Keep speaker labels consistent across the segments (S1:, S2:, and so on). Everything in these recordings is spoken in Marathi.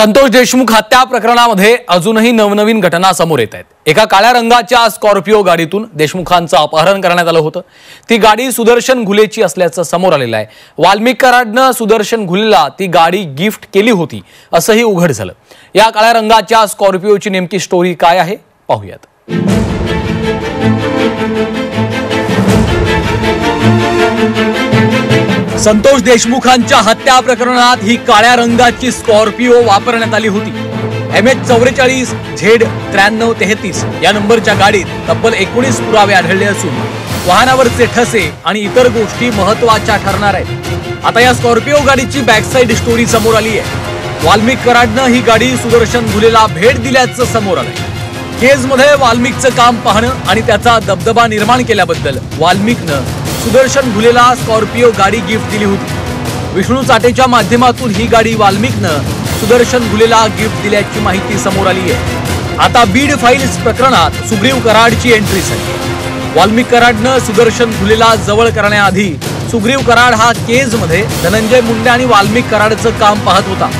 S1: संतोष देशमुख हत्या प्रकरणामध्ये अजूनही नवनवीन घटना समोर येत आहेत। एका काळ्या रंगाच्या स्कॉर्पिओ गाडीतून देशमुखांचं अपहरण करण्यात आलं होतं। ती गाडी सुदर्शन घुलेची असल्याचं समोर आलेलं आहे। वाल्मिक कराडनं सुदर्शन घुलेला ती गाडी गिफ्ट केली होती असंही उघड झालं। या काळ्या रंगाच्या स्कॉर्पिओची नेमकी स्टोरी काय आहे पाहूयात। संतोष देशमुखांच्या हत्या प्रकरणात ही काळ्या रंगाची स्कॉर्पिओ वापरण्यात आली होती। MH44 Z9333 या नंबरच्या गाडीत तब्बल 19 पुरावे आढळले असून वाहनावरचे ठसे आणि इतर गोष्टी महत्त्वाच्या ठरणार आहेत। आता या स्कॉर्पिओ गाडीची बॅकसाइड स्टोरी समोर आली आहे। वाल्मिक कराडनं ही गाडी सुदर्शन घुलेला भेट दिल्याचं समोर आलंय। केसमध्ये वाल्मिकचं काम पाहणं आणि त्याचा दबदबा निर्माण केल्याबद्दल वाल्मिकनं सुदर्शन घुलेला स्कॉर्पिओ गाडी गिफ्ट दिली होती। विष्णू चाटेच्या माध्यमातून ही गाडी वाल्मिकनं सुदर्शन घुलेला गिफ्ट दिल्याची माहिती समोर आली आहे। आता बीड फाईल्स प्रकरणात सुग्रीव कराडची एंट्री झाली। वाल्मिक कराडनं सुदर्शन घुलेला जवळ करण्याआधी सुग्रीव कराड हा केसमध्ये धनंजय मुंडे आणि वाल्मिक कराडचं काम पाहत होता।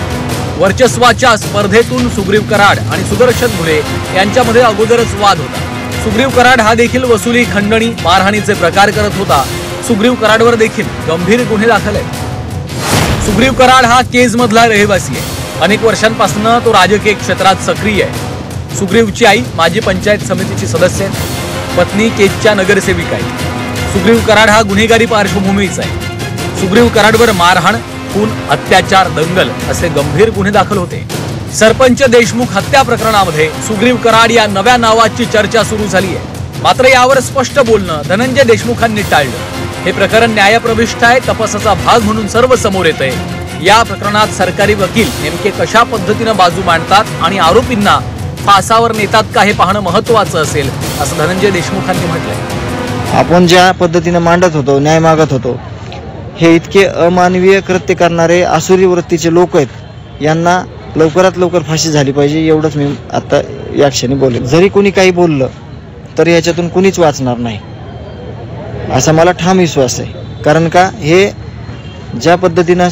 S1: वर्चस्वाच्या स्पर्धेतून सुग्रीव कराड आणि सुदर्शन घुले यांच्यामध्ये अगोदरच वाद होता। सुग्रीव कराड हा देखील वसुली, खंडणी, मारहाणीचे प्रकार करत होता। सुग्रीव कराडवर देखील गंभीर गुन्हे दाखल आहेत। सुग्रीव कराड हा केजमधला रहिवासी आहे। अनेक वर्षांपासून तो राजकीय क्षेत्रात सक्रिय आहे। सुग्रीवची आई माजी पंचायत समितीची सदस्य आहे। पत्नी केजच्या नगरसेविका आहे। सुग्रीव कराड हा गुन्हेगारी पार्श्वभूमीचा आहे। सुग्रीव कराडवर मारहाण, खून, अत्याचार, दंगल असे गंभीर गुन्हे दाखल होते। सरपंच देशमुख हत्या प्रकरणामध्ये सुग्रीव कराड या नव्या नावाची चर्चा सुरू झाली आहे। मात्र यावर स्पष्ट बोलणं धनंजय देशमुखांनी टाळलं। हे प्रकरण न्यायप्रविष्ट आहे, तपासाचा भाग म्हणून सर्व समोर येतंय। या प्रकरणात सरकारी वकील नेमके कशा पद्धतीने बाजू मांडतात आणि आरोपींना फासावर नेतात का हे पाहणं महत्त्वाचं असेल असं धनंजय देशमुखांनी म्हटलंय।
S2: आपण ज्या पद्धतीने मांडत होतो, न्याय मागत होतो, हे इतके अमानवीय कृत्य करणारे आसुरी वृत्तीचे लोक आहेत। यांना लवकरात लवकर फाशी झाली पाहिजे, एवढंच मी आता या क्षणी बोलेन। जरी कोणी काही बोललं तर याच्यातून कुणीच वाचणार नाही असा मला ठाम विश्वास आहे। कारण का, हे ज्या पद्धतीनं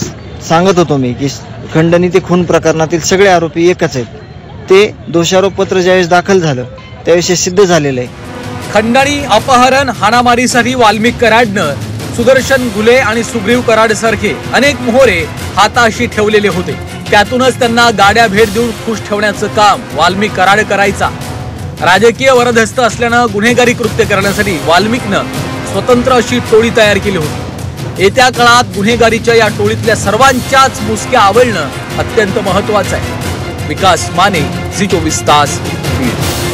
S2: सांगत होतो मी की खंडणी ते खून प्रकरणातील सगळे आरोपी एकच आहेत, ते दोषारोपपत्र ज्यावेळेस दाखल झालं त्यावेळेस हे सिद्ध झालेलं आहे।
S1: खंडणी, अपहरण, हाणामारीसाठी वाल्मिक कराडनं सुदर्शन घुले आणि सुग्रीव कराड सारखे अनेक मोहरे हाताशी ठेवलेले होते। त्यातूनच त्यांना गाड्या भेट देऊन खुश ठेवण्याचं काम वाल्मिक कराड करायचा। राजकीय वरदहस्त असल्यानं गुन्हेगारी कृत्य करण्यासाठी वाल्मिकनं स्वतंत्र अशी टोळी तयार केली होती। येत्या काळात गुन्हेगारीच्या या टोळीतल्या सर्वांच्याच मुसक्या आवळणं अत्यंत महत्त्वाचं आहे। विकास माने, झी 24 तास, बीड।